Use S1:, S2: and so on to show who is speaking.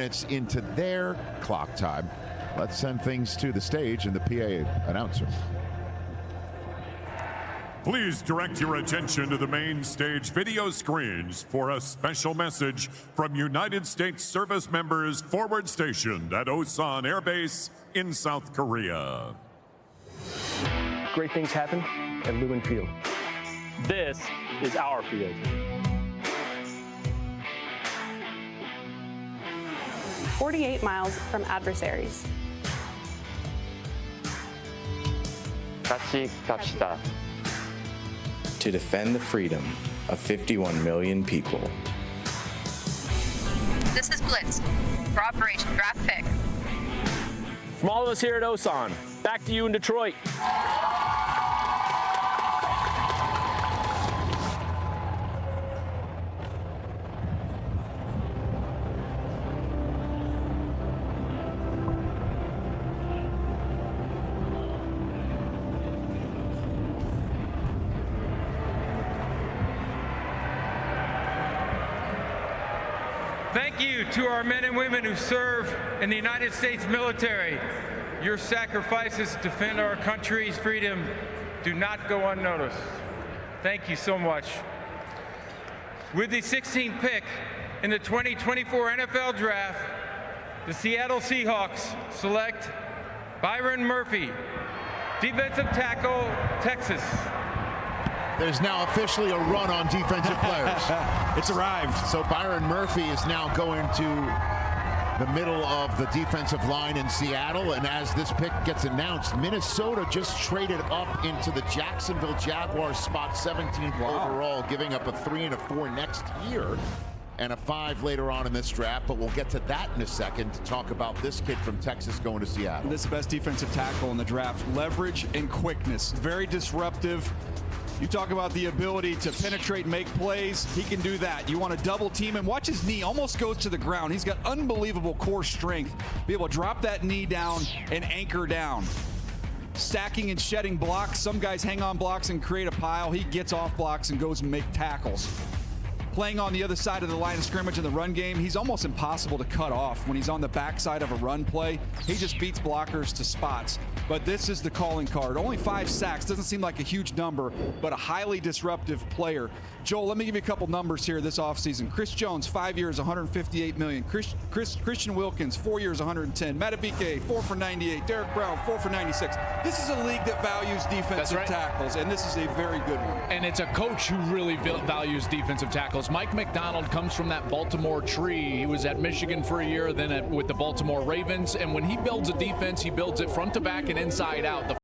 S1: It's into their clock time. Let's send things to the stage and the PA announcer.
S2: Please direct your attention to the main stage video screens for a special message from United States service members forward stationed at Osan Air Base in South Korea.
S3: Great things happen at Lumen Field. This is our field.
S4: "48 miles from adversaries.
S5: 같이 갑시다.
S6: To defend the freedom of 51 million people.
S7: This is Blitz for Operation Draft Pick.
S3: From all of us here at Osan, back to you in Detroit.
S8: Thank you to our men and women who serve in the United States military. Your sacrifices to defend our country's freedom do not go unnoticed. Thank you so much. With the 16th pick in the 2024 NFL Draft, the Seattle Seahawks select Byron Murphy, defensive tackle, Texas.
S1: There's now officially a run on defensive players.
S9: It's arrived.
S1: So Byron Murphy is now going to the middle of the defensive line in Seattle, and as this pick gets announced, Minnesota just traded up into the Jacksonville Jaguars spot 17th overall, giving up a 3 and a 4 next year and a 5 later on in this draft, but we'll get to that in a second to talk about this kid from Texas going to Seattle.
S9: This is the best defensive tackle in the draft. Leverage and quickness, very disruptive. You talk about the ability to penetrate and make plays. He can do that. You want to double team him. Watch his knee almost goes to the ground. He's got unbelievable core strength. Be able to drop that knee down and anchor down. Stacking and shedding blocks. Some guys hang on blocks and create a pile. He gets off blocks and goes and make tackles. Playing on the other side of the line of scrimmage in the run game, he's almost impossible to cut off when he's on the backside of a run play. He just beats blockers to spots. But this is the calling card. Only 5 sacks, doesn't seem like a huge number, but a highly disruptive player. Joel, let me give you a couple numbers here this offseason. Chris Jones, 5 years, $158 million. Christian Wilkins, 4 years, $110. Matabike, 4 for $98. Derek Brown, 4 for $96. This is a league that values defensive tackles, and this is a very good one.
S10: And it's a coach who really values defensive tackles. Mike McDonald comes from that Baltimore tree. He was at Michigan for a year, then with the Baltimore Ravens, and when he builds a defense, he builds it front to back and inside out.